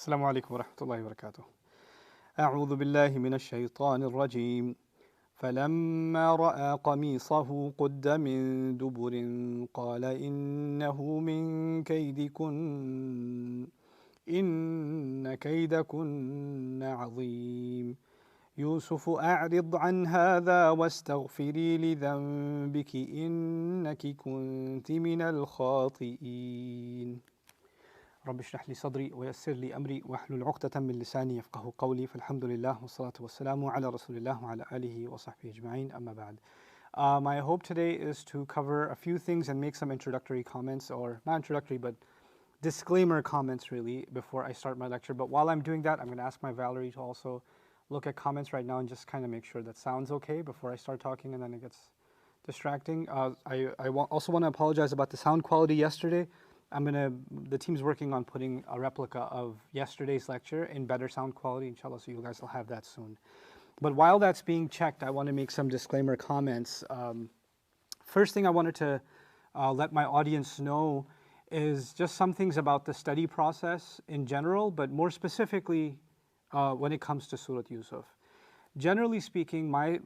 السلام عليكم ورحمة الله وبركاته. أعوذ بالله من الشيطان الرجيم. فلما رأى قميصه قد من دبر قال إنه من كيدكن إن كيدكن عظيم يوسف أعرض عن هذا واستغفري لذنبك إنك كنت من الخاطئين. رب اشرح لي صدري ويسر لي أمري واحلل عقدة من لساني يفقه قولي فالحمد لله والصلاة والسلام على رسول الله وعلى آله وصحبه أجمعين أما بعد. My hope today is to cover a few things and make some introductory comments, or not introductory but disclaimer comments really, before I start my lecture. But while I'm doing that, I'm going to ask my Valerie to also look at comments right now and just kind of make sure that sounds okay before I start talking and then it gets distracting. Also want to apologize about the sound quality yesterday. The team's working on putting a replica of yesterday's lecture in better sound quality, inshallah, so you guys will have that soon. But while that's being checked, I want to make some disclaimer comments. First thing I wanted to let my audience know is just some things about the study process in general, but more specifically when it comes to Surah Yusuf. Generally speaking, my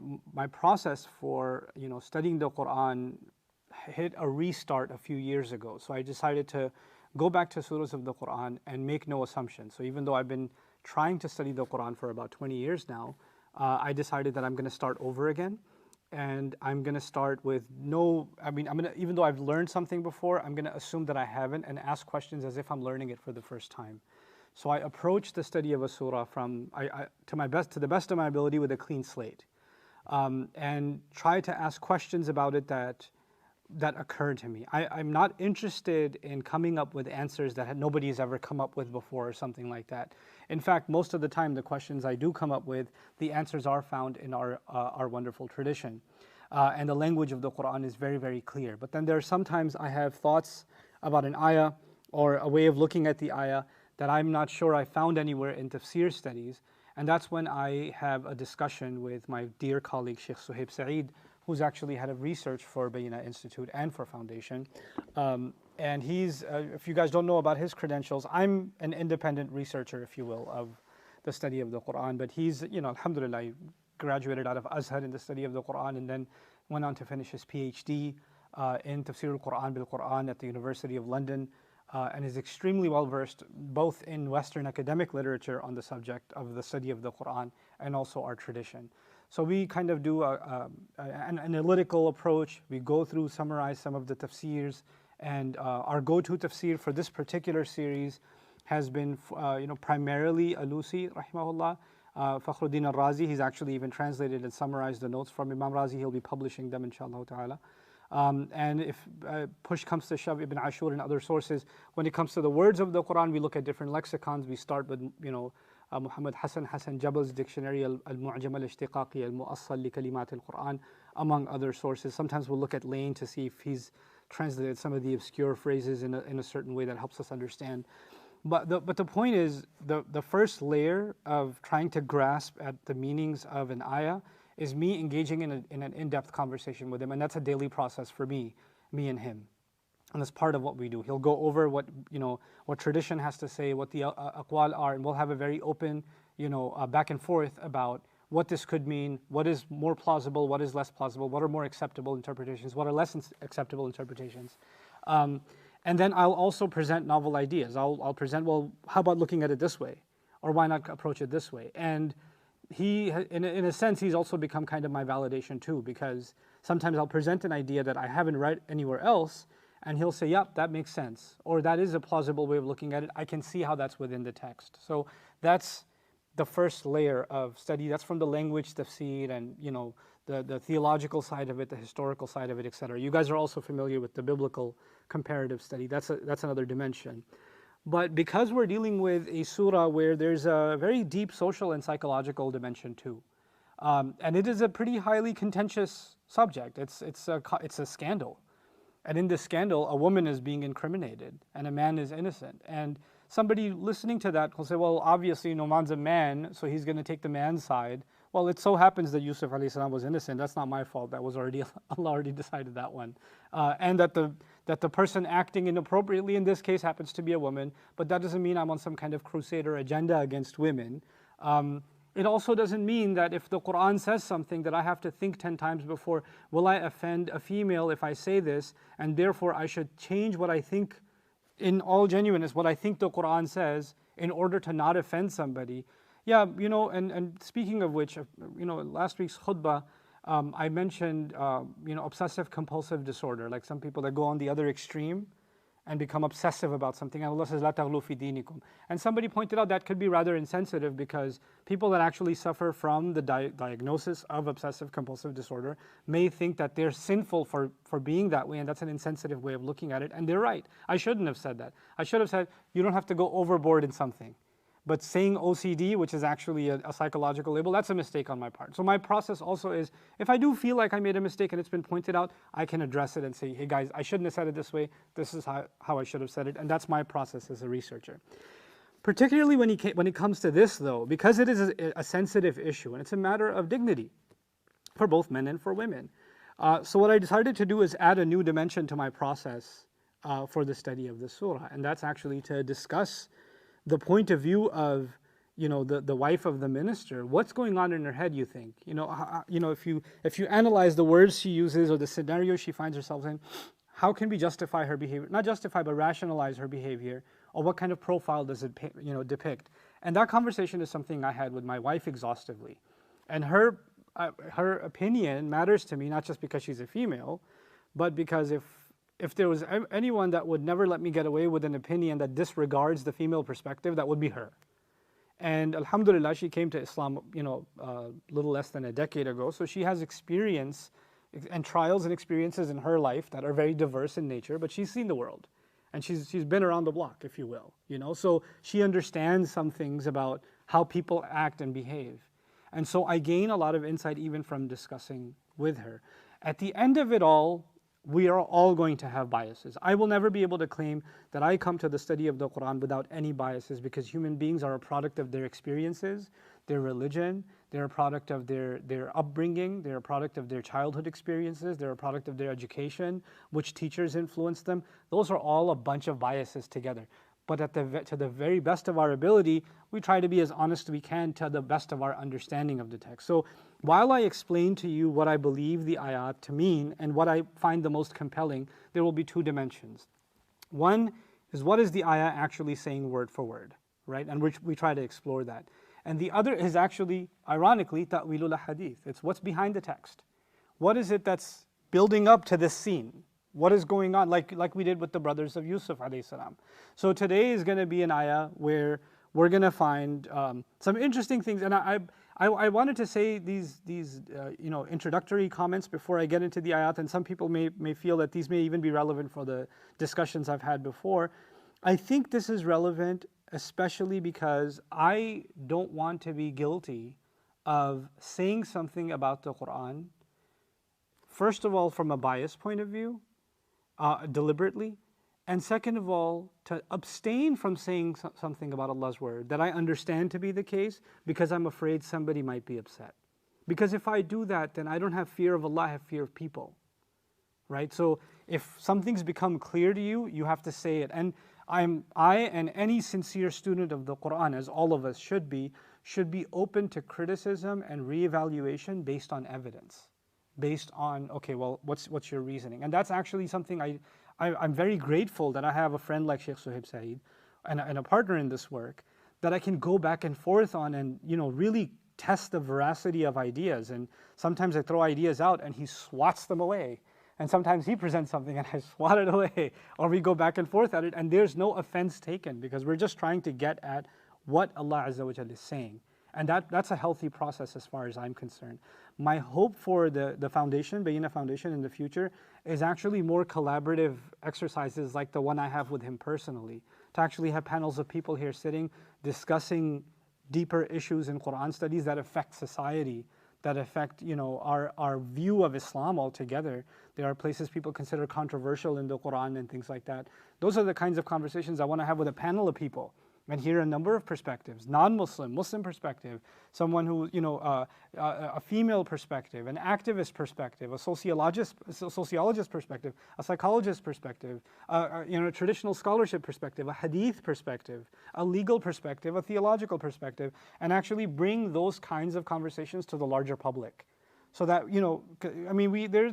process for studying the Quran hit a restart a few years ago. So I decided to go back to surahs of the Quran and make no assumptions. So even though I've been trying to study the Quran for about 20 years now, I decided that I'm going to start over again. And I'm going to start with even though I've learned something before, I'm going to assume that I haven't and ask questions as if I'm learning it for the first time. So I approach the study of a surah to the best of my ability with a clean slate, and try to ask questions about it that occurred to me. I'm not interested in coming up with answers that nobody has ever come up with before or something like that. In fact, most of the time, the questions I do come up with, the answers are found in our wonderful tradition. And the language of the Quran is very, very clear. But then there are sometimes I have thoughts about an ayah or a way of looking at the ayah that I'm not sure I found anywhere in tafsir studies. And that's when I have a discussion with my dear colleague, Sheikh Suhaib Saeed, who's actually head of research for Bayina Institute and for Foundation. And he's, if you guys don't know about his credentials, I'm an independent researcher, if you will, of the study of the Quran. But he's, alhamdulillah, he graduated out of Azhar in the study of the Quran and then went on to finish his PhD in Tafsir al-Quran bil-Quran at the University of London, and is extremely well versed both in Western academic literature on the subject of the study of the Quran and also our tradition. So we kind of do an analytical approach. We go through, summarize some of the tafsirs, and our go-to tafsir for this particular series has been, primarily Alusi, rahimahullah, Fakhruddin al-Razi. He's actually even translated and summarized the notes from Imam Razi. He'll be publishing them, inshallah ta'ala. And if push comes to shove, Ibn Ashur and other sources, when it comes to the words of the Quran, we look at different lexicons. We start with, Muhammad Hassan Jabal's dictionary, Al-Mu'jam al-Ishtiqaqi al-Mu'assal li Kalimat al-Quran, among other sources. Sometimes we'll look at Lane to see if he's translated some of the obscure phrases in a certain way that helps us understand. But the point is, the first layer of trying to grasp at the meanings of an ayah is me engaging in an in-depth conversation with him, and that's a daily process for me and him. And that's part of what we do. He'll go over what tradition has to say, what the aqwal are, and we'll have a very open, back and forth about what this could mean, what is more plausible, what is less plausible, what are more acceptable interpretations, what are less acceptable interpretations. And then I'll also present novel ideas. I'll present, well, how about looking at it this way? Or why not approach it this way? And he, in a sense, he's also become kind of my validation too, because sometimes I'll present an idea that I haven't read anywhere else, and he'll say, yep, that makes sense, or that is a plausible way of looking at it. I can see how that's within the text. So that's the first layer of study. That's from the language tafsir and the theological side of it, the historical side of it, etc. You guys are also familiar with the biblical comparative study. That's another dimension. But because we're dealing with a surah where there's a very deep social and psychological dimension too, and it is a pretty highly contentious subject. It's a scandal. And in this scandal, a woman is being incriminated and a man is innocent. And somebody listening to that will say, well, obviously, man's a man, so he's going to take the man's side. Well, it so happens that Yusuf alayhi salam was innocent. That's not my fault. That was already, Allah already decided that one. And that the person acting inappropriately in this case happens to be a woman, but that doesn't mean I'm on some kind of crusader agenda against women. It also doesn't mean that if the Quran says something that I have to think 10 times before, will I offend a female if I say this, and therefore I should change what I think, in all genuineness, what I think the Quran says in order to not offend somebody. Yeah, and speaking of which, last week's khutbah, I mentioned, obsessive compulsive disorder, like some people that go on the other extreme and become obsessive about something. And Allah says, "La taghlu fi dinikum." And somebody pointed out that could be rather insensitive, because people that actually suffer from the diagnosis of obsessive compulsive disorder may think that they're sinful for being that way, and that's an insensitive way of looking at it. And they're right. I shouldn't have said that. I should have said, you don't have to go overboard in something. But saying OCD, which is actually a psychological label, that's a mistake on my part. So my process also is, if I do feel like I made a mistake and it's been pointed out, I can address it and say, hey guys, I shouldn't have said it this way. This is how I should have said it. And that's my process as a researcher. Particularly when it comes to this though, because it is a sensitive issue and it's a matter of dignity for both men and for women. So what I decided to do is add a new dimension to my process for the study of the surah. And that's actually to discuss the point of view of, the wife of the minister. What's going on in her head, you think? If you analyze the words she uses or the scenario she finds herself in, how can we justify her behavior? Not justify, but rationalize her behavior, or what kind of profile does it depict? And that conversation is something I had with my wife exhaustively. And her opinion matters to me, not just because she's a female, but because if there was anyone that would never let me get away with an opinion that disregards the female perspective, that would be her. And alhamdulillah, she came to Islam, a little less than a decade ago. So she has experience and trials and experiences in her life that are very diverse in nature, but she's seen the world. And she's been around the block, if you will. So she understands some things about how people act and behave. And so I gain a lot of insight even from discussing with her. At the end of it all, we are all going to have biases. I will never be able to claim that I come to the study of the Quran without any biases, because human beings are a product of their experiences, their religion, they're a product of their upbringing, they're a product of their childhood experiences, they're a product of their education, which teachers influence them. Those are all a bunch of biases together. But to the very best of our ability, we try to be as honest as we can to the best of our understanding of the text. So while I explain to you what I believe the ayat to mean and what I find the most compelling, there will be two dimensions. One is, what is the ayah actually saying word for word, right? And we try to explore that. And the other is actually, ironically, ta'wilul hadith. It's what's behind the text. What is it that's building up to this scene? What is going on, like we did with the brothers of Yusuf alayhi salam. So today is going to be an ayah where we're going to find some interesting things. And I wanted to say these introductory comments before I get into the ayat, and some people may feel that these may even be relevant for the discussions I've had before. I think this is relevant especially because I don't want to be guilty of saying something about the Quran, first of all from a bias point of view, deliberately, and second of all, to abstain from saying something about Allah's word that I understand to be the case because I'm afraid somebody might be upset. Because if I do that, then I don't have fear of Allah, I have fear of people, right? So if something's become clear to you, you have to say it. And I and any sincere student of the Quran, as all of us should be open to criticism and reevaluation based on evidence, based on, okay, well, what's your reasoning? And that's actually something I'm very grateful that I have a friend like Sheikh Suhaib Saeed and a partner in this work that I can go back and forth on and really test the veracity of ideas. And sometimes I throw ideas out and he swats them away. And sometimes he presents something and I swat it away. Or we go back and forth at it and there's no offense taken because we're just trying to get at what Allah Azza wa Jalla is saying. And that's a healthy process as far as I'm concerned. My hope for the foundation, Bayina Foundation in the future, is actually more collaborative exercises like the one I have with him personally. To actually have panels of people here sitting, discussing deeper issues in Quran studies that affect society, that affect our view of Islam altogether. There are places people consider controversial in the Quran and things like that. Those are the kinds of conversations I want to have with a panel of people and hear a number of perspectives, non-Muslim, Muslim perspective, someone who, a female perspective, an activist perspective, a sociologist perspective, a psychologist perspective, a traditional scholarship perspective, a hadith perspective, a legal perspective, a theological perspective, and actually bring those kinds of conversations to the larger public. So that,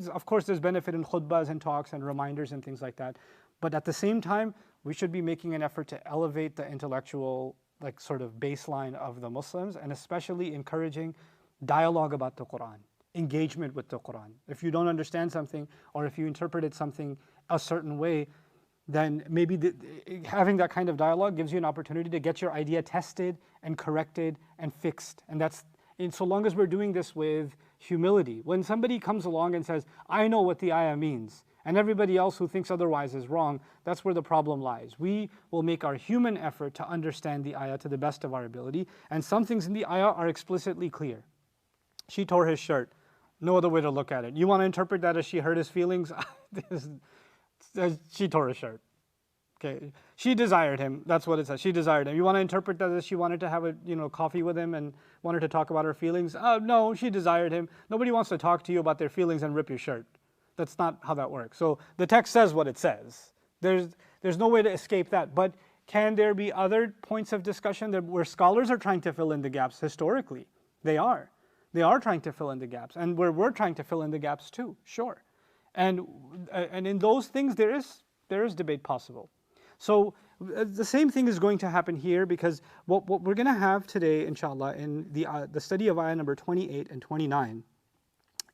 of course there's benefit in khutbahs and talks and reminders and things like that, but at the same time, we should be making an effort to elevate the intellectual, sort of baseline of the Muslims, and especially encouraging dialogue about the Quran, engagement with the Quran. If you don't understand something, or if you interpreted something a certain way, then maybe having that kind of dialogue gives you an opportunity to get your idea tested and corrected and fixed. And so long as we're doing this with humility. When somebody comes along and says, I know what the ayah means, and everybody else who thinks otherwise is wrong, that's where the problem lies. We will make our human effort to understand the ayah to the best of our ability, and some things in the ayah are explicitly clear. She tore his shirt. No other way to look at it. You want to interpret that as she hurt his feelings? She tore his shirt. Okay, she desired him. That's what it says. She desired him. You want to interpret that as she wanted to have a coffee with him and wanted to talk about her feelings? No, she desired him. Nobody wants to talk to you about their feelings and rip your shirt. That's not how that works. So the text says what it says. There's no way to escape that. But can there be other points of discussion where scholars are trying to fill in the gaps historically? They are. They are trying to fill in the gaps, and where we're trying to fill in the gaps too. Sure, and in those things there is debate possible. So the same thing is going to happen here, because what we're going to have today, inshallah, in the study of ayah number 28 and 29,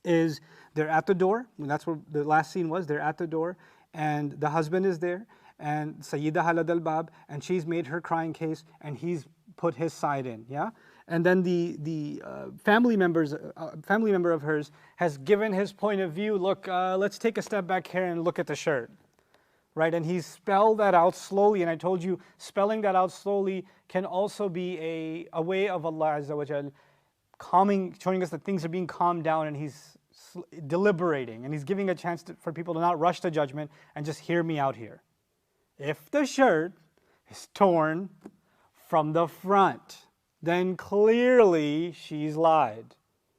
is they're at the door, and that's where the last scene was. They're at the door, and the husband is there, and Sayyida Halad al-Bab, and she's made her crying case, and he's put his side in, yeah? And then the family member of hers has given his point of view. Look, let's take a step back here and look at the shirt. Right, and he's spelled that out slowly, and I told you spelling that out slowly can also be a way of Allah Azza wa Jal showing us that things are being calmed down, and he's deliberating, and he's giving a chance for people to not rush to judgment and just hear me out here. If the shirt is torn from the front, then clearly she's lied,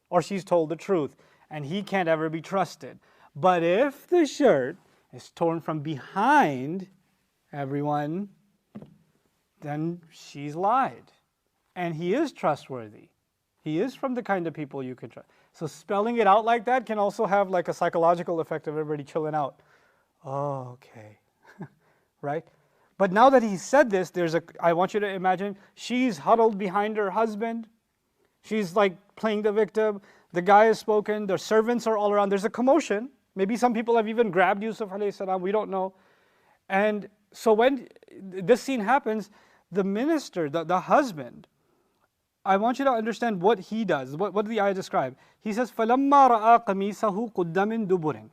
or she's told the truth, and he can't ever be trusted. But if the shirt is torn from behind, everyone, then she's lied. And he is trustworthy. He is from the kind of people you can trust. So spelling it out like that can also have like a psychological effect of everybody chilling out. Oh, okay. Right? But now that he said this, I want you to imagine she's huddled behind her husband. She's like playing the victim. The guy has spoken. The servants are all around. There's a commotion. Maybe some people have even grabbed Yusuf alayhi salam, we don't know. And so when this scene happens, the minister, the husband, I want you to understand what he does. What did the ayah describe? He says, فَلَمَّا رَأَى قَمِيصَهُ قُدَّ مِن دُبُرٍ.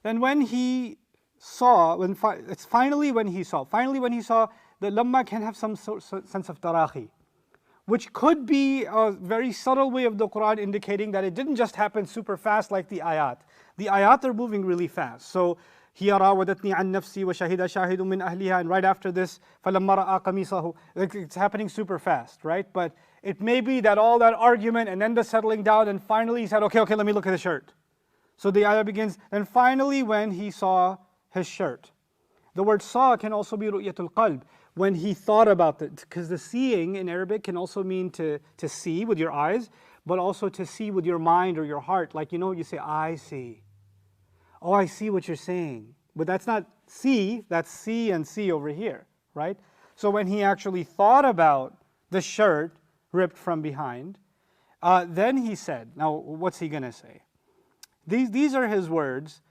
Then when he saw, finally when he saw, the lamma can have some sense of tarahi, which could be a very subtle way of the Quran indicating that it didn't just happen super fast like the ayat. The ayat are moving really fast. So, هِيَ رَاوَدَتْنِي عَنْ نَفْسِي وَشَهِدَ شَاهِدٌ مِّنْ أَهْلِهَا, and right after this, فَلَمَّا رَأَى قَمِيصَهُ. It's happening super fast, right? But it may be that all that argument and then the settling down, and finally he said, okay, let me look at the shirt. So the ayah begins, and finally when he saw his shirt. The word saw can also be ru'yatul qalb, when he thought about it, because the seeing in Arabic can also mean to see with your eyes, but also to see with your mind or your heart. Like, you say, I see. Oh, I see what you're saying. But that's not see, that's see and see over here, right? So when he actually thought about the shirt ripped from behind, then he said, now what's he going to say? These are his words,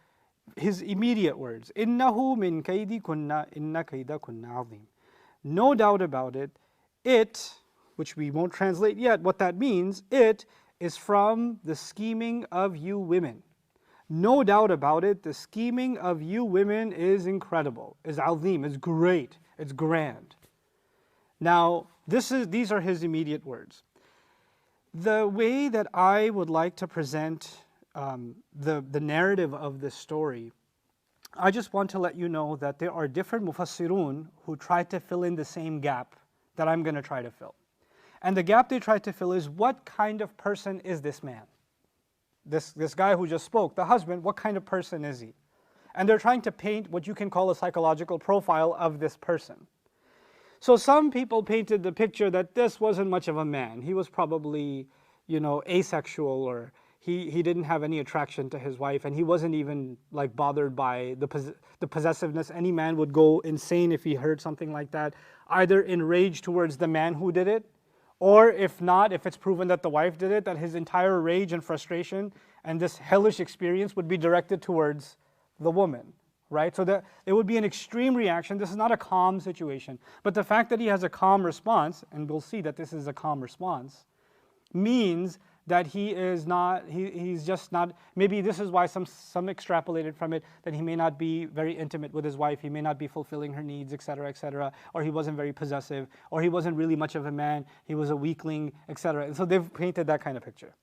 his immediate words. إِنَّهُ مِنْ كَيْدِ كُنَّا إِنَّ كَيْدَ كُنَّا عَظِيمٌ. No doubt about it, which we won't translate yet what that means, it is from the scheming of you women. No doubt about it, the scheming of you women is incredible, is azim, is great, it's grand. Now, these are his immediate words. The way that I would like to present the narrative of this story I just want to let you know that there are different mufassirun who try to fill in the same gap that I'm going to try to fill. And the gap they try to fill is, what kind of person is this man? This guy who just spoke, the husband, what kind of person is he? And they're trying to paint what you can call a psychological profile of this person. So some people painted the picture that this wasn't much of a man. He was probably, asexual, or he didn't have any attraction to his wife, and he wasn't even like bothered by the possessiveness. Any man would go insane if he heard something like that, either in rage towards the man who did it, or if not, if it's proven that the wife did it, that his entire rage and frustration and this hellish experience would be directed towards the woman, right? So that it would be an extreme reaction. This is not a calm situation. But the fact that he has a calm response, and we'll see that this is a calm response, means that he is not, he's just not, maybe this is why some extrapolated from it that he may not be very intimate with his wife, he may not be fulfilling her needs, etc., or he wasn't very possessive, or he wasn't really much of a man, he was a weakling, etc. And so they've painted that kind of picture.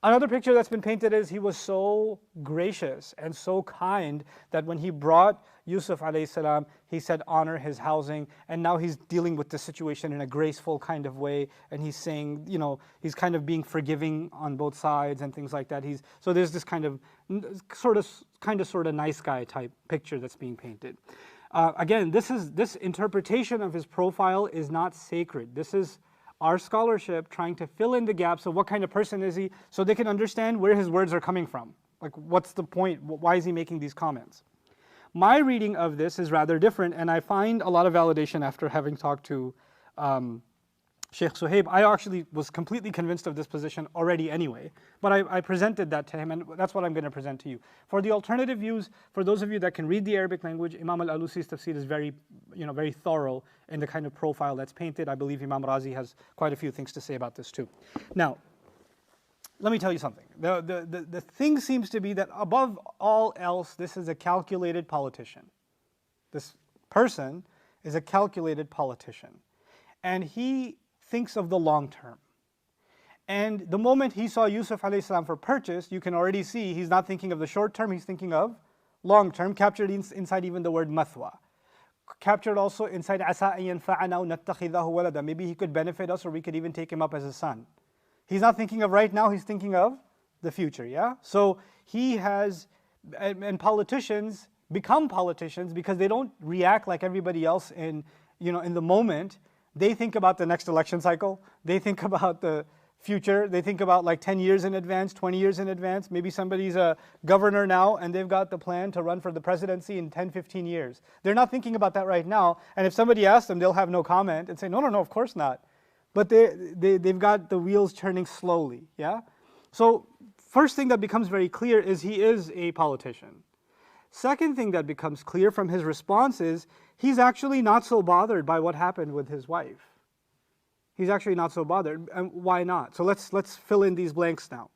Another picture that's been painted is he was so gracious and so kind that when he brought Yusuf alayhi salam, he said honor his housing, and now he's dealing with the situation in a graceful kind of way, and he's saying, he's kind of being forgiving on both sides and things like that. So there's this kind of sort of nice guy type picture that's being painted. Again, this interpretation of his profile is not sacred. This is our scholarship trying to fill in the gaps of what kind of person is he, so they can understand where his words are coming from. Like, what's the point? Why is he making these comments? My reading of this is rather different, and I find a lot of validation after having talked to Sheikh Suhaib. I actually was completely convinced of this position already anyway, but I presented that to him, and that's what I'm going to present to you. For the alternative views, for those of you that can read the Arabic language, Imam al-Alusi's tafsir is very thorough in the kind of profile that's painted. I believe Imam Razi has quite a few things to say about this too. Now, let me tell you something. The thing seems to be that above all else, this is a calculated politician. This person is a calculated politician, and he thinks of the long term. And the moment he saw Yusuf alayhi salam for purchase, you can already see he's not thinking of the short term, he's thinking of long term, captured inside even the word mathwa. Captured also inside asa an yanfa'ana aw nattakhidahu walada. Maybe he could benefit us, or we could even take him up as a son. He's not thinking of right now, he's thinking of the future, yeah? So he has, and politicians become politicians because they don't react like everybody else in the moment. They think about the next election cycle, they think about the future, they think about like 10 years in advance, 20 years in advance. Maybe somebody's a governor now and they've got the plan to run for the presidency in 10, 15 years. They're not thinking about that right now, and if somebody asks them, they'll have no comment and say, no, of course not. But they've got the wheels turning slowly, yeah? So first thing that becomes very clear is he is a politician. Second thing that becomes clear from his response is he's actually not so bothered by what happened with his wife. He's actually not so bothered, and why not? So let's fill in these blanks now.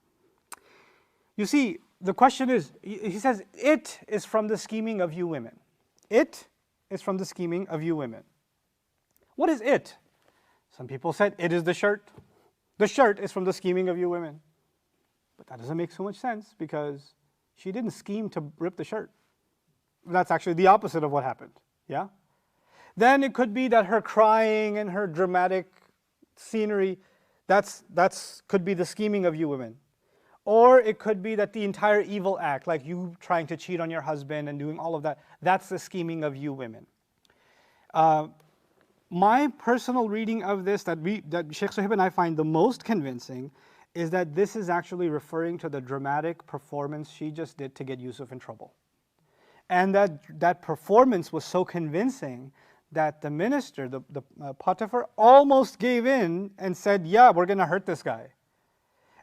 You see, the question is, he says, it is from the scheming of you women. It is from the scheming of you women. What is it? Some people said it is the shirt. The shirt is from the scheming of you women. But that doesn't make so much sense because she didn't scheme to rip the shirt. That's actually the opposite of what happened, yeah? Then it could be that her crying and her dramatic scenery, that's could be the scheming of you women. Or it could be that the entire evil act, like you trying to cheat on your husband and doing all of that, that's the scheming of you women. My personal reading of this that Sheikh Suhaib and I find the most convincing is that this is actually referring to the dramatic performance she just did to get Yusuf in trouble. And that performance was so convincing that the minister, the Potiphar, almost gave in and said, yeah, we're going to hurt this guy.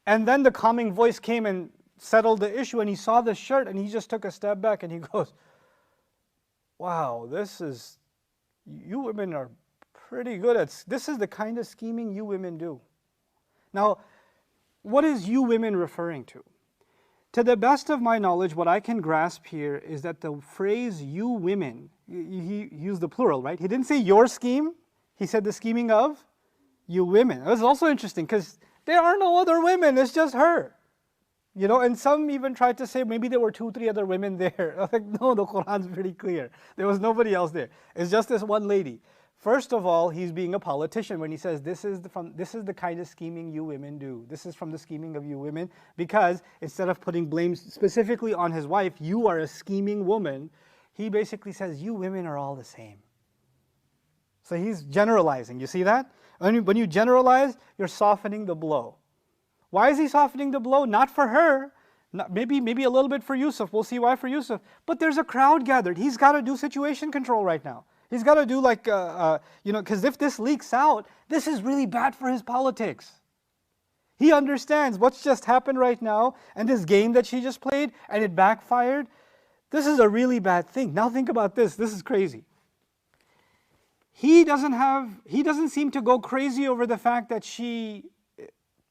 And then the calming voice came and settled the issue, and he saw the shirt and he just took a step back and he goes, wow, you women are pretty good at, this is the kind of scheming you women do. Now, what is you women referring to? To the best of my knowledge, what I can grasp here is that the phrase you women, he used the plural, right? He didn't say your scheme, he said the scheming of you women. It was also interesting because there are no other women, it's just her. You know, and some even tried to say maybe there were 2, 3 other women there. I was like, no, the Quran's pretty clear. There was nobody else there. It's just this one lady. First of all, he's being a politician when he says this is the kind of scheming you women do. This is from the scheming of you women, because instead of putting blame specifically on his wife, you are a scheming woman, he basically says you women are all the same. So he's generalizing. You see that? When you generalize, you're softening the blow. Why is he softening the blow? Not for her. Maybe a little bit for Yusuf. We'll see why for Yusuf. But there's a crowd gathered. He's got to do situation control right now. He's got to do like, because if this leaks out, this is really bad for his politics. He understands what's just happened right now and this game that she just played and it backfired. This is a really bad thing. Now think about this. This is crazy. He doesn't seem to go crazy over the fact that she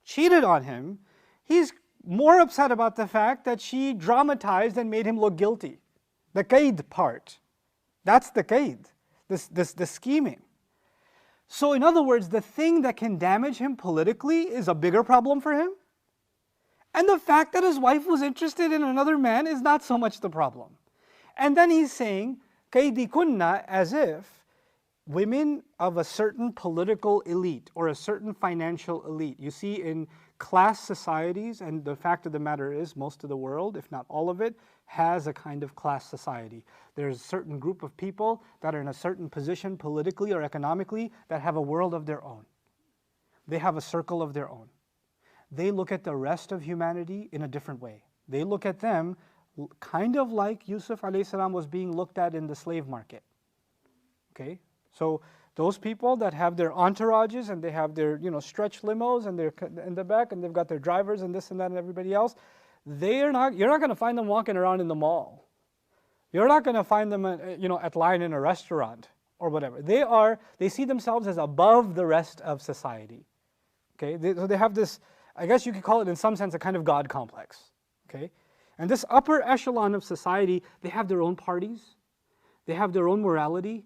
cheated on him. He's more upset about the fact that she dramatized and made him look guilty. The kaid part. That's the kaid. The scheming. So in other words, the thing that can damage him politically is a bigger problem for him. And the fact that his wife was interested in another man is not so much the problem. And then he's saying, kaydikunna, as if women of a certain political elite or a certain financial elite. You see, in class societies, and the fact of the matter is most of the world, if not all of it, has a kind of class society. There's a certain group of people that are in a certain position politically or economically that have a world of their own. They have a circle of their own. They look at the rest of humanity in a different way. They look at them kind of like Yusuf a.s. was being looked at in the slave market. Okay? So those people that have their entourages and they have their stretch limos and they're in the back and they've got their drivers and this and that and everybody else, you're not going to find them walking around in the mall. You're not going to find them at line in a restaurant or whatever. They see themselves as above the rest of society. Okay, so they have this, I guess you could call it in some sense a kind of God complex. Okay, and this upper echelon of society, they have their own parties, they have their own morality.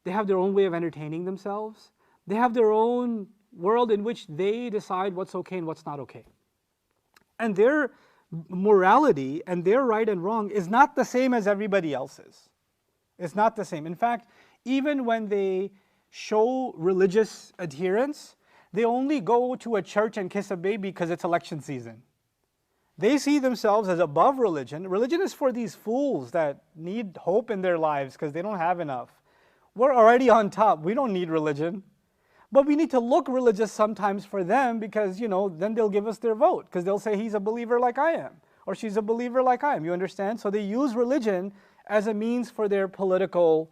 They have their own way of entertaining themselves. They have their own world in which they decide what's okay and what's not okay. And their morality and their right and wrong is not the same as everybody else's. It's not the same. In fact, even when they show religious adherence, they only go to a church and kiss a baby because it's election season. They see themselves as above religion. Religion is for these fools that need hope in their lives because they don't have enough. We're already on top. We don't need religion. But we need to look religious sometimes for them because, then they'll give us their vote because they'll say he's a believer like I am or she's a believer like I am. You understand? So they use religion as a means for their political,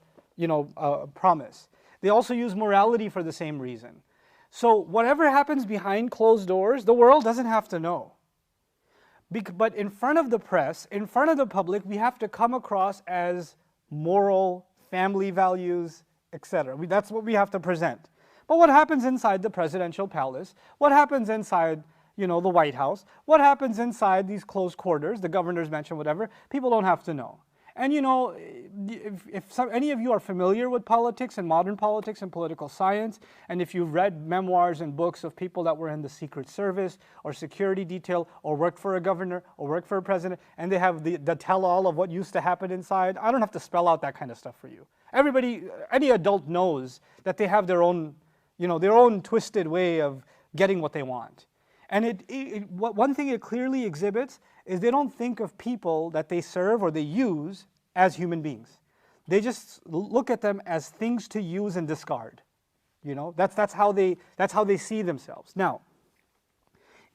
promise. They also use morality for the same reason. So whatever happens behind closed doors, the world doesn't have to know. But in front of the press, in front of the public, we have to come across as moral, family values, etc. That's what we have to present. But what happens inside the presidential palace? What happens inside, the White House? What happens inside these closed quarters, the governor's mansion, whatever? People don't have to know. And if any of you are familiar with politics and modern politics and political science, and if you've read memoirs and books of people that were in the Secret Service or security detail or worked for a governor or worked for a president, and they have the tell-all of what used to happen inside, I don't have to spell out that kind of stuff for you. Everybody, any adult knows that they have their own, their own twisted way of getting what they want. And one thing it clearly exhibits is they don't think of people that they serve or they use as human beings. They just look at them as things to use and discard. That's how they see themselves. Now,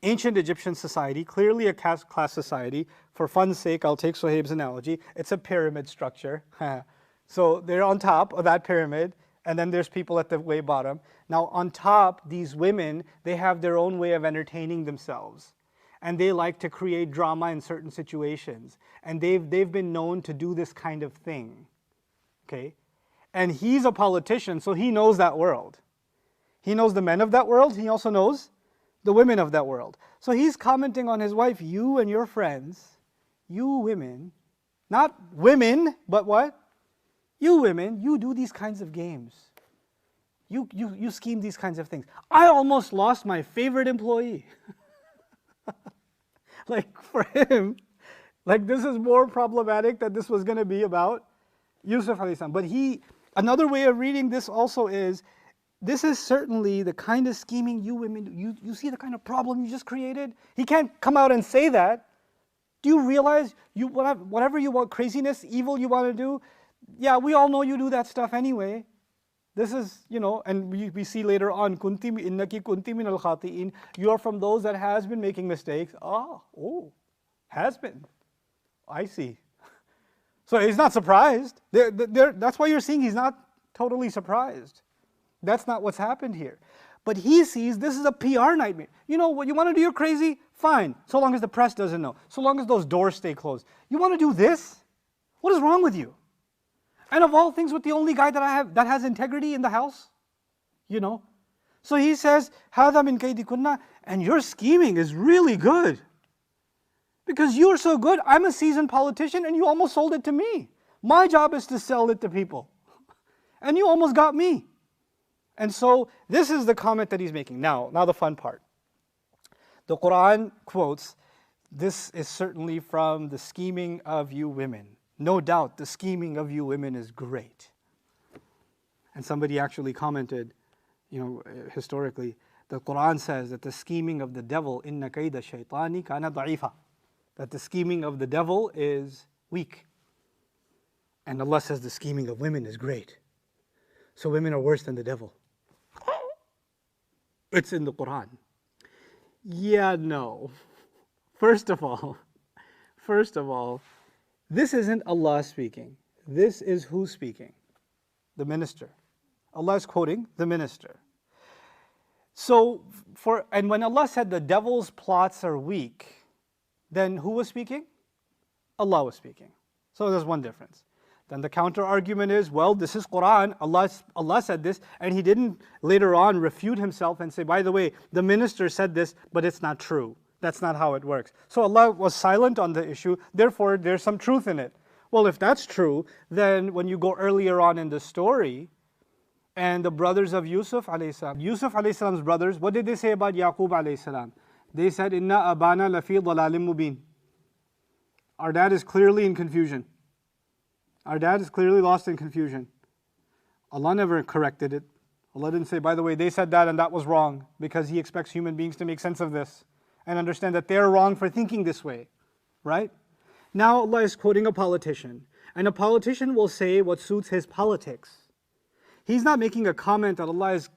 ancient Egyptian society, clearly a class society. For fun's sake, I'll take Sohaib's analogy. It's a pyramid structure. So they're on top of that pyramid, and then there's people at the way bottom. Now on top, these women, they have their own way of entertaining themselves. And they like to create drama in certain situations. And they've been known to do this kind of thing. Okay? And he's a politician, so he knows that world. He knows the men of that world, he also knows the women of that world. So he's commenting on his wife, you and your friends, you women, not women, but what? You women, you do these kinds of games. You scheme these kinds of things. I almost lost my favorite employee. Like for him, like this is more problematic that this was going to be about Yusuf alayhi salam. But another way of reading this also is, this is certainly the kind of scheming you women do. You see the kind of problem you just created? He can't come out and say that. Do you realize whatever you want, craziness, evil you want to do, yeah, we all know you do that stuff anyway. This is, and we see later on, innaki kunti min al khati'in, you are from those that has been making mistakes. Has been. I see. So he's not surprised. That's why you're seeing he's not totally surprised. That's not what's happened here. But he sees this is a PR nightmare. You know what you want to do, you're crazy? Fine, so long as the press doesn't know. So long as those doors stay closed. You want to do this? What is wrong with you? And of all things, with the only guy that I have that has integrity in the house? So he says, هَذَا مِنْ كَيْدِكُنَّ, and your scheming is really good. Because you're so good, I'm a seasoned politician and you almost sold it to me. My job is to sell it to people. And you almost got me. And so this is the comment that he's making. Now the fun part. The Quran quotes, this is certainly from the scheming of you women. No doubt the scheming of you women is great. And somebody actually commented, historically, the Quran says that the scheming of the devil, inna kayda shaytani kana da'ifa, that the scheming of the devil is weak. And Allah says the scheming of women is great. So women are worse than the devil. It's in the Quran. Yeah, no. First of all, this isn't Allah speaking. This is who speaking? The minister. Allah is quoting the minister. So, and when Allah said the devil's plots are weak, then who was speaking? Allah was speaking. So there's one difference. Then the counter argument is, well, this is Quran, Allah said this, and he didn't later on refute himself and say, by the way, the minister said this, but it's not true. That's not how it works. So Allah was silent on the issue, therefore there's some truth in it. Well, if that's true, then when you go earlier on in the story, and the brothers of Yusuf alayhi salam's brothers, what did they say about Yaqub alayhi salam? They said, Inna abana lafi dalalim mubin. Our dad is clearly in confusion. Our dad is clearly lost in confusion. Allah never corrected it. Allah didn't say, by the way, they said that and that was wrong, because He expects human beings to make sense of this and understand that they're wrong for thinking this way, right? Now Allah is quoting a politician, and a politician will say what suits his politics. He's not making a comment that Allah is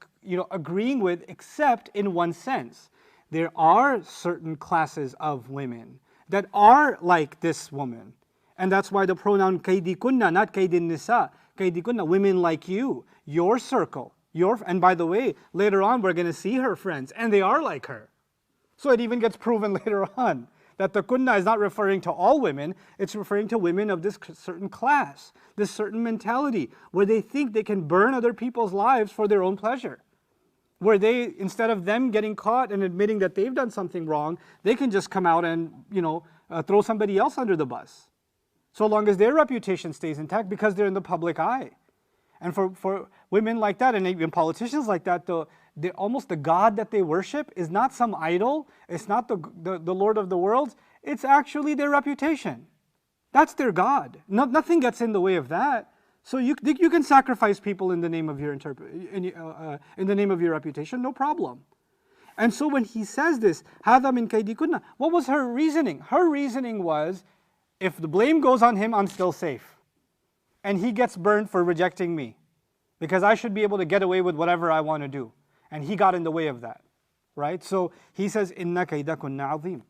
agreeing with, except in one sense. There are certain classes of women that are like this woman. And that's why the pronoun kaydikunna, not kaydin nisa. Kaydikunna, women like you, your circle. And by the way, later on we're going to see her friends, and they are like her. So it even gets proven later on that the kunna is not referring to all women, it's referring to women of this certain class, this certain mentality, where they think they can burn other people's lives for their own pleasure. Where they, instead of them getting caught and admitting that they've done something wrong, they can just come out and, throw somebody else under the bus. So long as their reputation stays intact, because they're in the public eye. And for women like that, and even politicians like that, almost the God that they worship is not some idol, it's not the Lord of the worlds, it's actually their reputation. That's their God. Nothing gets in the way of that. So you can sacrifice people in the name of your in the name of your reputation, no problem. And so when he says this, هَذَا مِنْ كَيْدِكُنَّ, what was her reasoning? Her reasoning was, if the blame goes on him, I'm still safe. And he gets burned for rejecting me, because I should be able to get away with whatever I want to do. And he got in the way of that, right? So he says, إِنَّ كَيْدَكُنَّ عَظِيمٌ.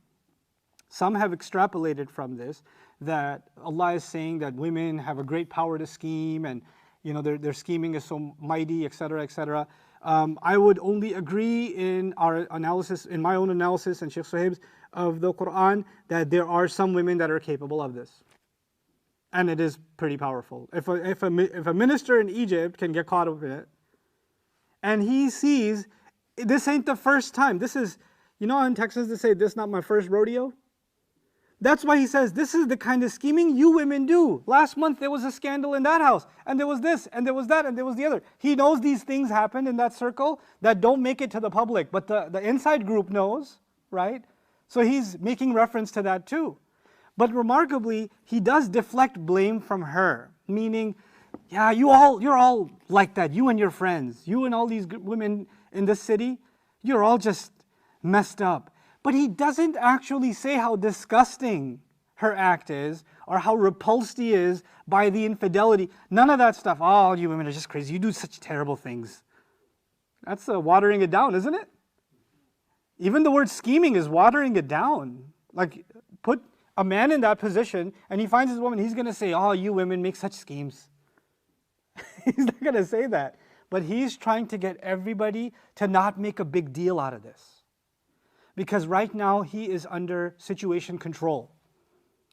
Some have extrapolated from this that Allah is saying that women have a great power to scheme, and their scheming is so mighty, etc., etc. I would only agree in our analysis, in my own analysis and Sheikh Suhaib's of the Quran, that there are some women that are capable of this. And it is pretty powerful. If a minister in Egypt can get caught up in it, and he sees, this ain't the first time. This is, in Texas they say, this is not my first rodeo. That's why he says, this is the kind of scheming you women do. Last month there was a scandal in that house, and there was this, and there was that, and there was the other. He knows these things happen in that circle that don't make it to the public, but the inside group knows, right? So he's making reference to that too. But remarkably, he does deflect blame from her, meaning, yeah, you're all like that, you and your friends, you and all these women in this city, you're all just messed up. But he doesn't actually say how disgusting her act is or how repulsed he is by the infidelity. None of that stuff. Oh, you women are just crazy. You do such terrible things. That's watering it down, isn't it? Even the word scheming is watering it down. Like, put a man in that position and he finds his woman, he's going to say, oh, you women make such schemes. He's not going to say that. But he's trying to get everybody to not make a big deal out of this. Because right now he is under situation control.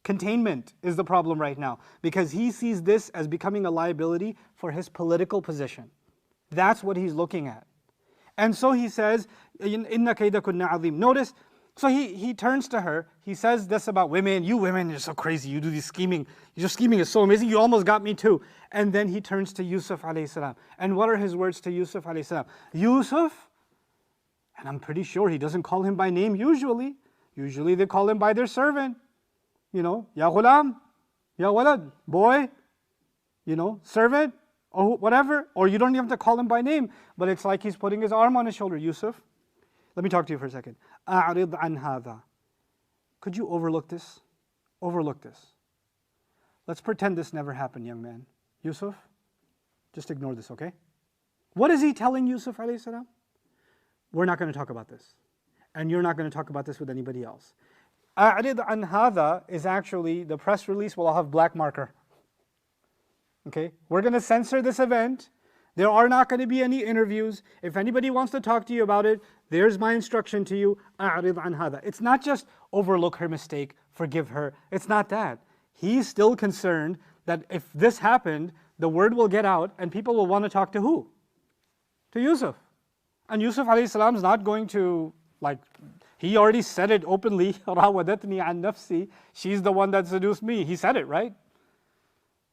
Containment is the problem right now. Because he sees this as becoming a liability for his political position. That's what he's looking at. And so he says, Inna kaydakunna azim. Notice, so he turns to her, he says this about women, you women, you're so crazy, you do this scheming, your scheming is so amazing, you almost got me too. And then he turns to Yusuf alayhi salam. And what are his words to Yusuf alayhi salam? Yusuf, and I'm pretty sure he doesn't call him by name usually. Usually they call him by their servant. You know, Ya ghulam, Ya walad, boy, you know, servant, or whatever. Or you don't even have to call him by name. But it's like he's putting his arm on his shoulder. Yusuf, let me talk to you for a second. أَعْرِضْ عَنْ هَذَا. Could you overlook this? Overlook this. Let's pretend this never happened, young man. Yusuf, just ignore this, okay? What is he telling Yusuf alayhi salam? We're not going to talk about this. And you're not going to talk about this with anybody else. أَعْرِضْ عَنْ هَذَا is actually, the press release will have black marker. Okay? We're going to censor this event. There are not going to be any interviews. If anybody wants to talk to you about it, there's my instruction to you. أَعْرِضْ عَنْ هَذَا. It's not just overlook her mistake, forgive her. It's not that. He's still concerned that if this happened, the word will get out and people will want to talk to who? To Yusuf. And Yusuf alayhi salam is not going to, like, he already said it openly, راودتني عن نفسي. She's the one that seduced me. He said it, right?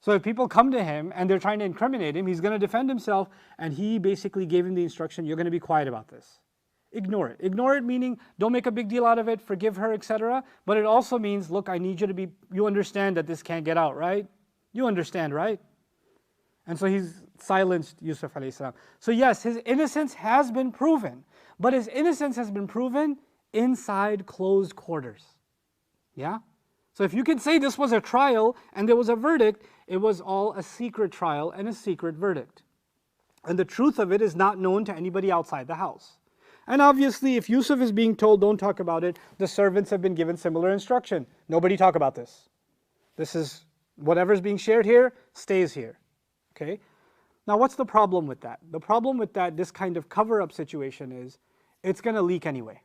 So if people come to him and they're trying to incriminate him, he's going to defend himself, and he basically gave him the instruction, you're going to be quiet about this. Ignore it. Ignore it meaning don't make a big deal out of it, forgive her, etc. But it also means, look, I need you to be, you understand that this can't get out, right? You understand, right? And so he's silenced Yusuf alayhi salam. So yes, his innocence has been proven, but his innocence has been proven inside closed quarters. Yeah? So if you can say this was a trial and there was a verdict, it was all a secret trial and a secret verdict. And the truth of it is not known to anybody outside the house. And obviously, if Yusuf is being told, don't talk about it, the servants have been given similar instruction. Nobody talk about this. This is, whatever's being shared here, stays here. Okay? Now what's the problem with that? The problem with that, this kind of cover-up situation is, it's going to leak anyway.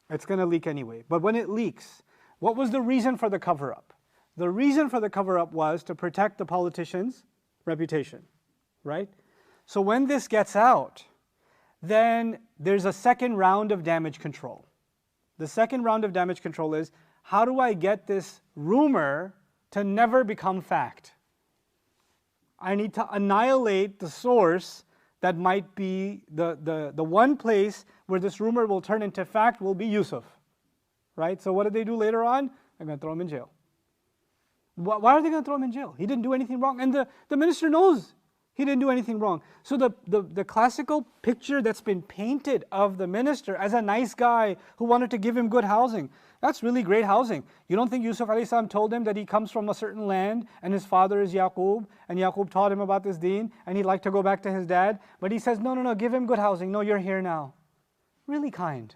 It's going to leak anyway. But when it leaks, what was the reason for the cover-up? The reason for the cover-up was to protect the politician's reputation, right? So when this gets out, then there's a second round of damage control. The second round of damage control is, how do I get this rumor to never become fact? I need to annihilate the source that might be the one place where this rumor will turn into fact will be Yusuf. Right? So what did they do later on? They're going to throw him in jail. Why are they going to throw him in jail? He didn't do anything wrong. And the minister knows he didn't do anything wrong. So the classical picture that's been painted of the minister as a nice guy who wanted to give him good housing, that's really great housing. You don't think Yusuf alayhi salam told him that he comes from a certain land and his father is Yaqub and Yaqub taught him about this deen and he'd like to go back to his dad? But he says, no, give him good housing. No, you're here now. Really kind.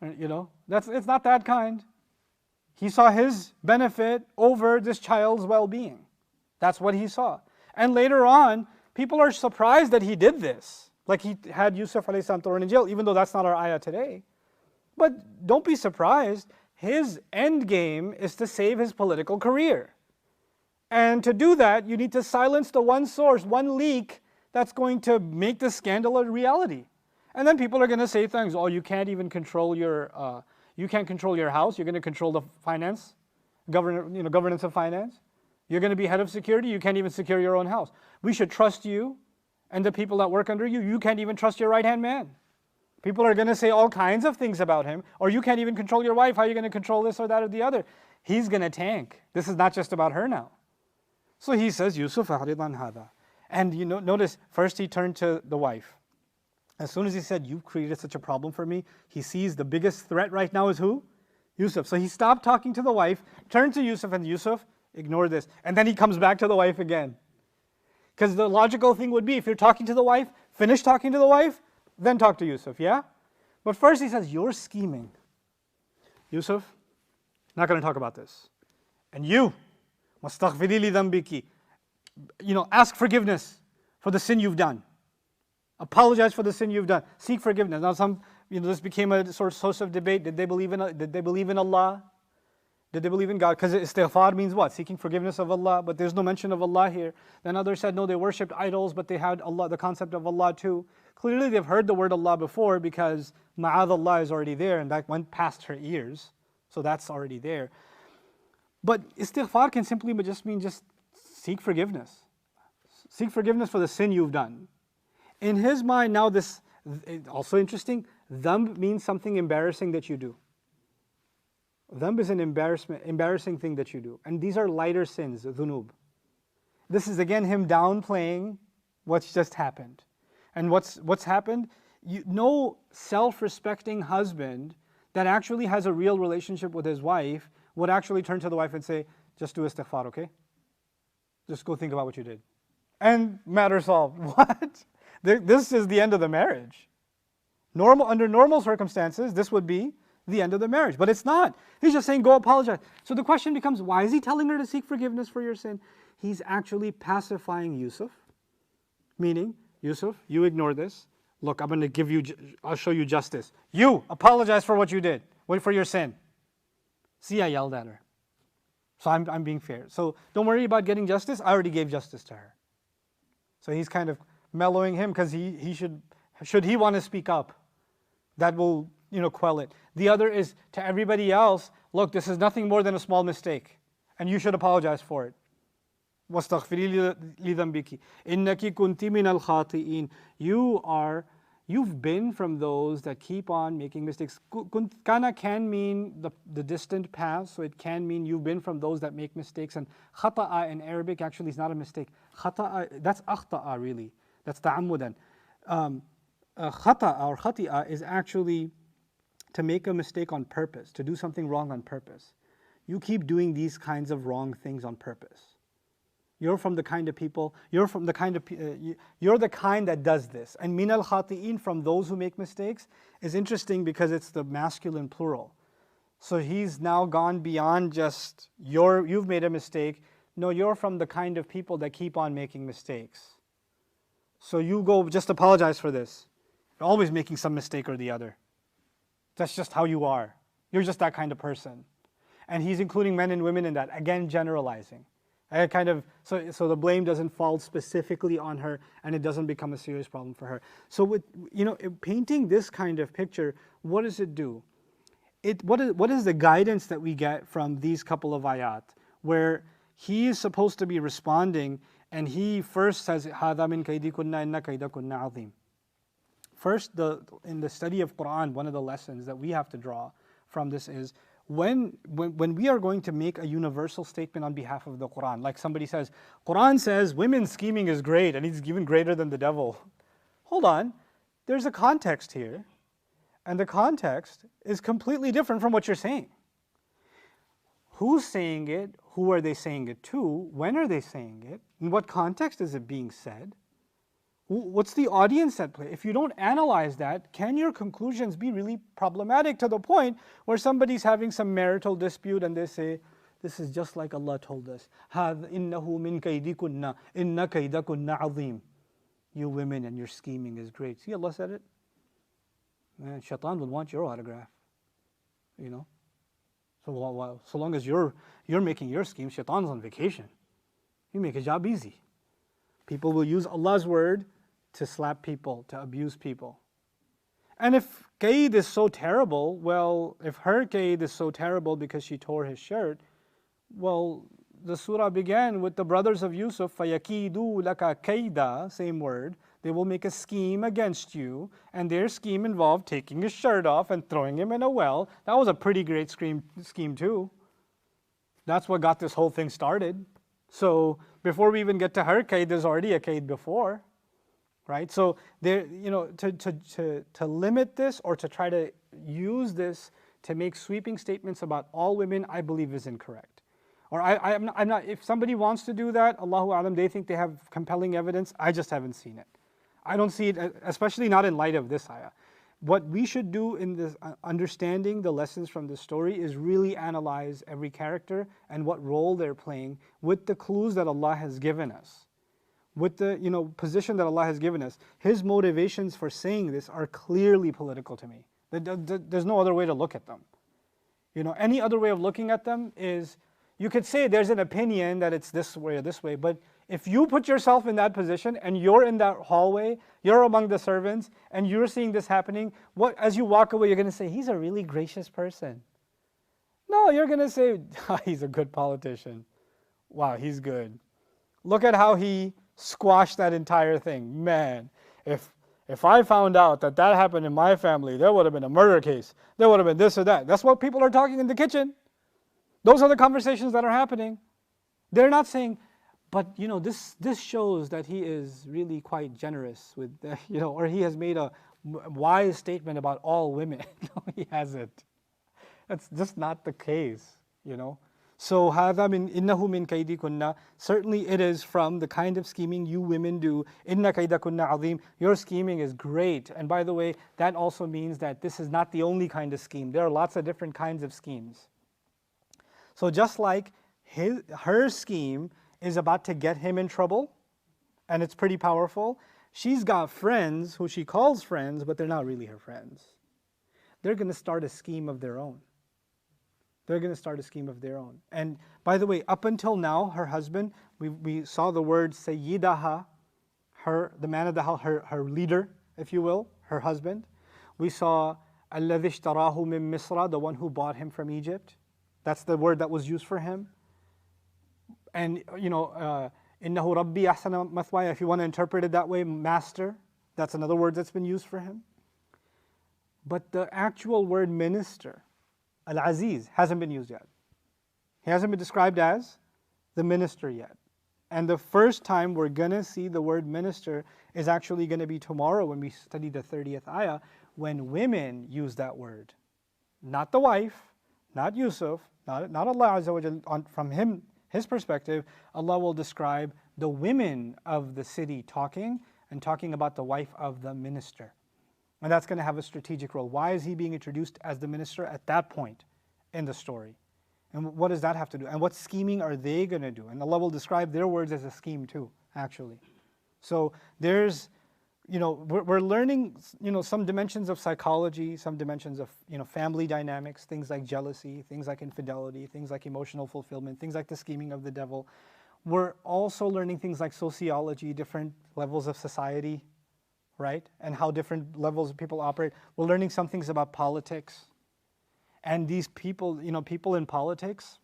You know, it's not that kind. He saw his benefit over this child's well-being. That's what he saw. And later on, people are surprised that he did this. Like he had Yusuf alayhi salam thrown in jail, even though that's not our ayah today. But don't be surprised. His end game is to save his political career. And to do that, you need to silence the one source, one leak that's going to make this scandal a reality. And then people are going to say things, oh, you can't even control your, you can't control your house, you're going to control the finance, governance of finance. You're going to be head of security, you can't even secure your own house. We should trust you and the people that work under you. You can't even trust your right-hand man. People are going to say all kinds of things about him. Or you can't even control your wife. How are you going to control this or that or the other? He's going to tank. This is not just about her now. So he says, Yusuf, a'rid an hadha. And you know, notice, first he turned to the wife. As soon as he said, you've created such a problem for me, he sees the biggest threat right now is who? Yusuf. So he stopped talking to the wife, turned to Yusuf, and Yusuf, ignore this. And then he comes back to the wife again. Because the logical thing would be, if you're talking to the wife, finish talking to the wife, then talk to Yusuf, yeah? But first he says, you're scheming. Yusuf, not going to talk about this. And you, wastaghfiri li dhanbiki, ask forgiveness for the sin you've done. Apologize for the sin you've done. Seek forgiveness. Now this became a source of debate. Did they believe in Allah? Did they believe in God? Because istighfar means what? Seeking forgiveness of Allah, but there's no mention of Allah here. Then others said, no, they worshipped idols, but they had Allah, the concept of Allah too. Clearly they've heard the word Allah before because ma'adh Allah is already there and that went past her ears. So that's already there. But istighfar can simply just mean seek forgiveness. Seek forgiveness for the sin you've done. In his mind now this, also interesting, dhanb means something embarrassing that you do. Dhanb is an embarrassing thing that you do. And these are lighter sins, dhunub. This is again him downplaying what's just happened. And what's happened? No self-respecting husband that actually has a real relationship with his wife would actually turn to the wife and say, just do istighfar, okay? Just go think about what you did. And matter solved. What? This is the end of the marriage. Under normal circumstances, this would be the end of the marriage. But it's not. He's just saying, go apologize. So the question becomes, why is he telling her to seek forgiveness for your sin? He's actually pacifying Yusuf. Meaning, Yusuf, you ignore this. Look, I'll show you justice. You apologize for what you did. Wait for your sin. See, I yelled at her. So I'm being fair. So don't worry about getting justice. I already gave justice to her. So he's kind of mellowing him because he should he want to speak up, that will quell it. The other is to everybody else, look, this is nothing more than a small mistake and you should apologize for it. وَاسْتَغْفِرِي لِذَنْبِكِ إِنَّكِ كُنْتِ مِنَ الْخَاطِئِينَ. You've been from those that keep on making mistakes. Kana can mean the distant past, so it can mean you've been from those that make mistakes. And khata'a in Arabic actually is not a mistake. Khata'a, that's akhta'a really. That's ta'ammudan. Khata'a or khati'a is actually to make a mistake on purpose, to do something wrong on purpose. You keep doing these kinds of wrong things on purpose. You're from the kind of people, you're the kind that does this. And min al-khati'in, from those who make mistakes, is interesting because it's the masculine plural. So he's now gone beyond just you've made a mistake. No, you're from the kind of people that keep on making mistakes. So you go just apologize for this. You're always making some mistake or the other. That's just how you are. You're just that kind of person. And he's including men and women in that, again generalizing. So the blame doesn't fall specifically on her and it doesn't become a serious problem for her. So with painting this kind of picture, what does it do? What is the guidance that we get from these couple of ayat where he is supposed to be responding and he first says, هَذَا مِنْ كَيْدِكُنَّ إِنَّ كَيْدَكُنَّ عَظِيمٌ. First, in the study of Quran, one of the lessons that we have to draw from this is when we are going to make a universal statement on behalf of the Quran, like somebody says, Quran says women's scheming is great and it's even greater than the devil. Hold on, there's a context here, and the context is completely different from what you're saying. Who's saying it? Who are they saying it to? When are they saying it? In what context is it being said? What's the audience at play? If you don't analyze that, can your conclusions be really problematic to the point where somebody's having some marital dispute and they say, this is just like Allah told us. إِنَّهُ مِنْ كَيْدِكُنَّ إِنَّ كَيْدَكُنَّ عَظِيمٌ. You women and your scheming is great. See, Allah said it. Man, Shaitan would want your autograph. So long as you're making your scheme, Shaitan's on vacation. You make his job easy. People will use Allah's word to slap people, to abuse people. And if kaid is so terrible, well, if her kaid is so terrible because she tore his shirt, well, the surah began with the brothers of Yusuf, فَيَكِيدُوا لَكَ كَيْدًا, same word. they will make a scheme against you, and their scheme involved taking his shirt off and throwing him in a well. That was a pretty great scheme too. That's what got this whole thing started. So before we even get to her kaid, there's already a kaid before, right? So there, to limit this or to try to use this to make sweeping statements about all women, I believe is incorrect. Or I'm not, if somebody wants to do that, Allahu Alam, they think they have compelling evidence, I just haven't seen it. I don't see it, especially not in light of this ayah. What we should do in this, understanding the lessons from this story, is really analyze every character and what role they're playing with the clues that Allah has given us, with the position that Allah has given us. His motivations for saying this are clearly political to me. There's no other way to look at them. Any other way of looking at them is, you could say there's an opinion that it's this way or this way, but if you put yourself in that position and you're in that hallway, you're among the servants, and you're seeing this happening, as you walk away, you're going to say, he's a really gracious person. No, you're going to say, he's a good politician. Wow, he's good. Look at how he squashed that entire thing. Man, if I found out that happened in my family, there would have been a murder case. There would have been this or that. That's what people are talking in the kitchen. Those are the conversations that are happening. They're not saying, but this shows that he is really quite generous with, or he has made a wise statement about all women. No, he hasn't. That's just not the case, So هذا من إنه من كيدكن, certainly it is from the kind of scheming you women do. إن كيدكن عظيم, your scheming is great. And by the way, that also means that this is not the only kind of scheme. There are lots of different kinds of schemes. So just like her scheme is about to get him in trouble, and it's pretty powerful, she's got friends who she calls friends, but they're not really her friends. They're going to start a scheme of their own. And by the way, up until now, her husband, we saw the word sayyidaha, the man of the house, her leader, if you will, her husband. We saw alladhi ishtarahu min Misra, the one who bought him from Egypt. That's the word that was used for him. And innahu rabbi ahsana mathwaya, if you want to interpret it that way, master, that's another word that's been used for him. But the actual word minister, al-aziz, hasn't been used yet. He hasn't been described as the minister yet. And the first time we're going to see the word minister is actually going to be tomorrow when we study the 30th ayah, when women use that word. Not the wife, not Yusuf, not Allah Azza wa Jal. From his perspective, Allah will describe the women of the city talking about the wife of the minister. And that's going to have a strategic role. Why is he being introduced as the minister at that point in the story? And what does that have to do? And what scheming are they going to do? And Allah will describe their words as a scheme too, actually. So there's, we're learning, some dimensions of psychology, some dimensions of, family dynamics, things like jealousy, things like infidelity, things like emotional fulfillment, things like the scheming of the devil. We're also learning things like sociology, different levels of society, right? And how different levels of people operate. We're learning some things about politics. And these people, people in politics,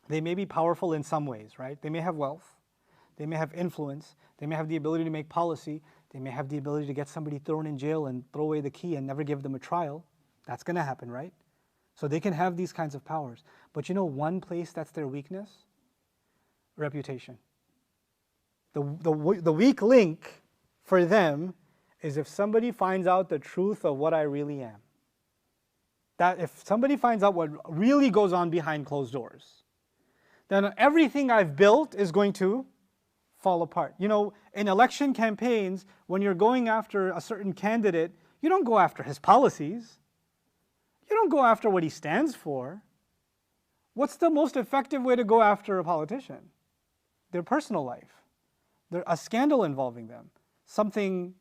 they may be powerful in some ways, right? They may have wealth, they may have influence, they may have the ability to make policy, they may have the ability to get somebody thrown in jail and throw away the key and never give them a trial. That's going to happen, right? So they can have these kinds of powers. But one place that's their weakness? Reputation. The weak link for them is if somebody finds out the truth of what I really am. That if somebody finds out what really goes on behind closed doors, then everything I've built is going to fall apart. In election campaigns, when you're going after a certain candidate, you don't go after his policies. You don't go after what he stands for. What's the most effective way to go after a politician? Their personal life. A scandal involving them. Something,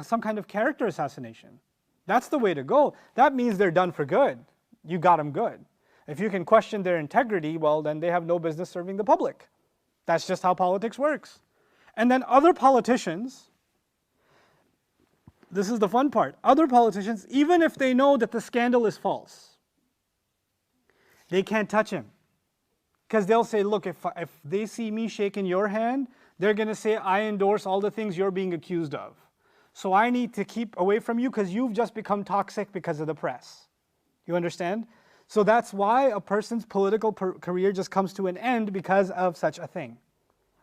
some kind of character assassination. That's the way to go. That means they're done for good. You got them good. If you can question their integrity, well, then they have no business serving the public. That's just how politics works. And then other politicians, this is the fun part, other politicians, even if they know that the scandal is false, they can't touch him. Because they'll say, look, if they see me shaking your hand, they're going to say, I endorse all the things you're being accused of. so I need to keep away from you because you've just become toxic because of the press. You understand? So that's why a person's political career just comes to an end because of such a thing.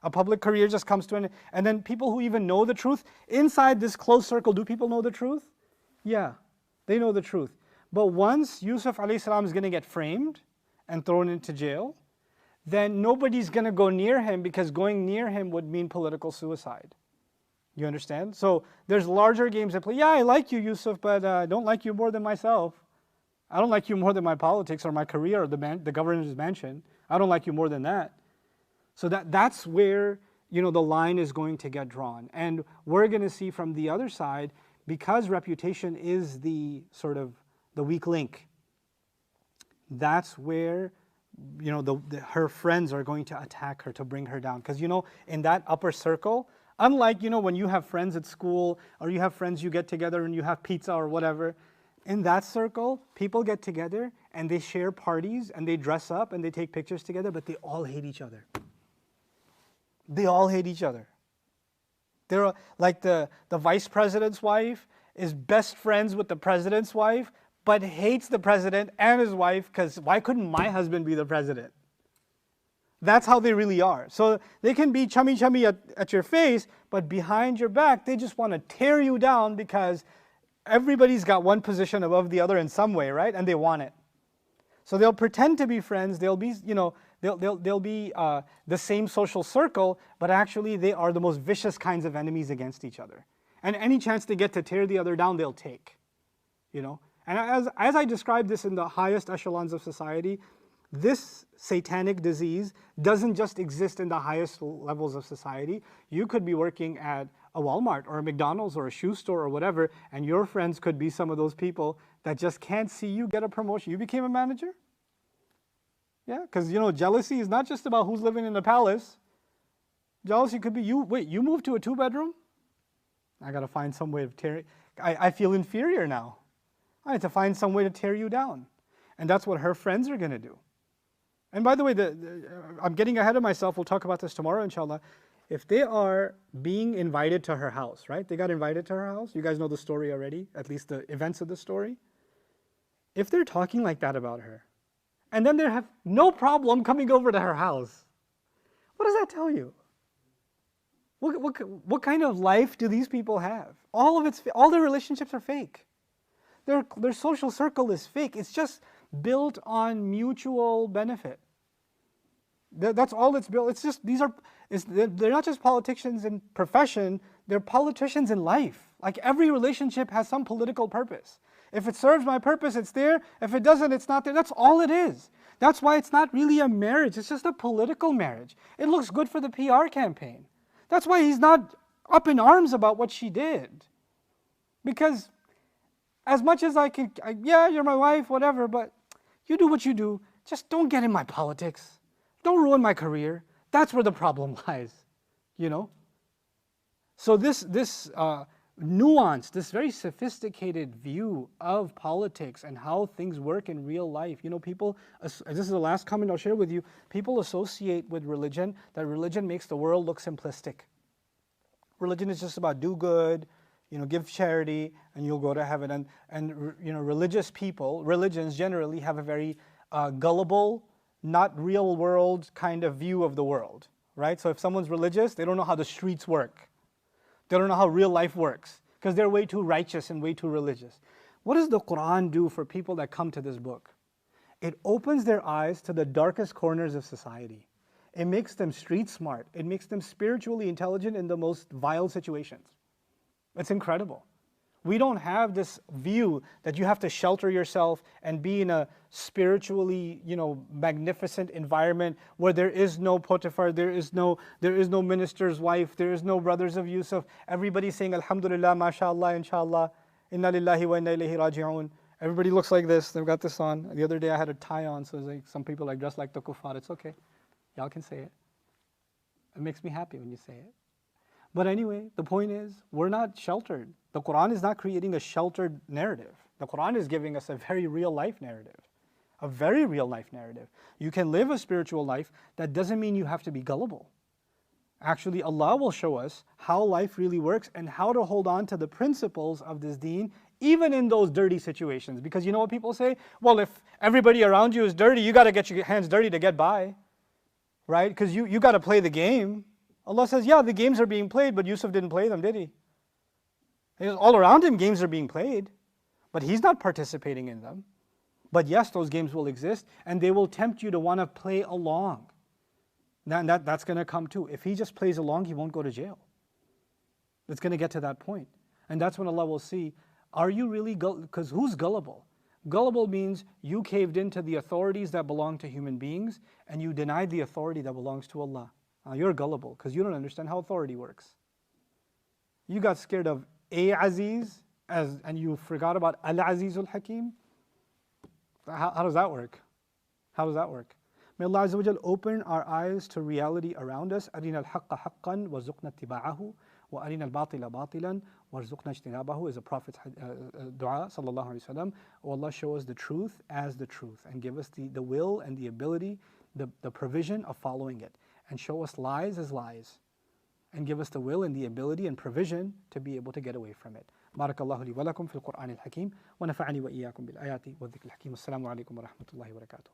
A public career just comes to an end. And then people who even know the truth, inside this closed circle, do people know the truth? Yeah, they know the truth. But once Yusuf alayhi salam is going to get framed and thrown into jail, then nobody's going to go near him because going near him would mean political suicide. You understand? So there's larger games at play. Yeah, I like you, Yusuf, but I don't like you more than myself. I don't like you more than my politics or my career or the governor's mansion. I don't like you more than that. So that's where, you know, the line is going to get drawn. And we're going to see from the other side, because reputation is the sort of the weak link, that's where, you know, her friends are going to attack her to bring her down. Because, you know, in that upper circle, unlike, you know, when you have friends at school or you have friends you get together and you have pizza or whatever, in that circle, people get together and they share parties and they dress up and they take pictures together, but they all hate each other. They all hate each other. They're like the vice president's wife is best friends with the president's wife, but hates the president and his wife because why couldn't my husband be the president? That's how they really are. So they can be chummy at your face, but behind your back, they just want to tear you down because everybody's got one position above the other in some way, right? And they want it. So they'll pretend to be friends. They'll be, you know, they'll be the same social circle, but actually they are the most vicious kinds of enemies against each other. And any chance they get to tear the other down, they'll take. You know. And as I described this in the highest echelons of society, this satanic disease doesn't just exist in the highest levels of society. You could be working at a Walmart or a McDonald's or a shoe store or whatever, and your friends could be some of those people that just can't see you get a promotion. You became a manager? Yeah, because, you know, jealousy is not just about who's living in the palace. Jealousy could be, you moved to a 2-bedroom? I got to find some way of tearing. I feel inferior now. I need to find some way to tear you down. And that's what her friends are going to do. And by the way, I'm getting ahead of myself. We'll talk about this tomorrow, inshallah. If they are being invited to her house, right? They got invited to her house. You guys know the story already, at least the events of the story. If they're talking like that about her, and then they have no problem coming over to her house, what does that tell you? What kind of life do these people have? All their relationships are fake. Their social circle is fake. It's just built on mutual benefit. That's all it's built. It's just they're not just politicians in profession. They're politicians in life. Like every relationship has some political purpose. If it serves my purpose, it's there. If it doesn't, it's not there. That's all it is. That's why it's not really a marriage. It's just a political marriage. It looks good for the PR campaign. That's why he's not up in arms about what she did. Because as much as I can, yeah, you're my wife, whatever, but you do what you do. Just don't get in my politics. Don't ruin my career. That's where the problem lies, you know? So this nuance, this very sophisticated view of politics and how things work in real life. You know, people, this is the last comment I'll share with you, people associate with religion that religion makes the world look simplistic. Religion is just about do good, you know, give charity, and you'll go to heaven. And you know, religions generally have a very gullible, not real world kind of view of the world, right? So if someone's religious, they don't know how the streets work. They don't know how real life works because they're way too righteous and way too religious. What does the Quran do for people that come to this book? It opens their eyes to the darkest corners of society. It makes them street smart. It makes them spiritually intelligent in the most vile situations. It's incredible. We don't have this view that you have to shelter yourself and be in a spiritually, you know, magnificent environment where there is no Potiphar, there is no minister's wife, there is no brothers of Yusuf. Everybody's saying Alhamdulillah, MashaAllah, Inshallah, Inna lillahi wa inna ilayhi raji'un. Everybody looks like this. They've got this on. The other day I had a tie on, so it's like some people like dressed like the kuffar. It's okay. Y'all can say it. It makes me happy when you say it. But anyway, the point is, we're not sheltered. The Quran is not creating a sheltered narrative. The Quran is giving us a very real life narrative. A very real life narrative. You can live a spiritual life. That doesn't mean you have to be gullible. Actually, Allah will show us how life really works and how to hold on to the principles of this deen, even in those dirty situations. Because you know what people say? Well, if everybody around you is dirty, you got to get your hands dirty to get by, right? Because you got to play the game. Allah says, yeah, the games are being played, but Yusuf didn't play them, did he? All around him, games are being played, but he's not participating in them. But yes, those games will exist, and they will tempt you to want to play along. That's going to come too. If he just plays along, he won't go to jail. It's going to get to that point. And that's when Allah will see, are you really gullible? Because who's gullible? Gullible means you caved into the authorities that belong to human beings, and you denied the authority that belongs to Allah. You're gullible, because you don't understand how authority works. You got scared of Aziz, and you forgot about Al-Azizul Hakim. How does that work? How does that work? May Allah Azza wa Jal open our eyes to reality around us. أَرِنَا الْحَقَّ حَقًّا وَارْزُقْنَا اتِّبَاعَهُ وَأَرِنَا الْبَاطِلَ بَاطِلًا وَارْزُقْنَا اجْتِنَابَهُ is a Prophet's dua, sallallahu alayhi wa sallam. Oh Allah, show us the truth as the truth and give us the will and the ability, the provision of following it. And show us lies as lies. And give us the will and the ability and provision to be able to get away from it. بارك الله لي ولكم في القرآن الحكيم ونفعني وإياكم بالآيات والذكر الحكيم. السلام عليكم ورحمة الله وبركاته.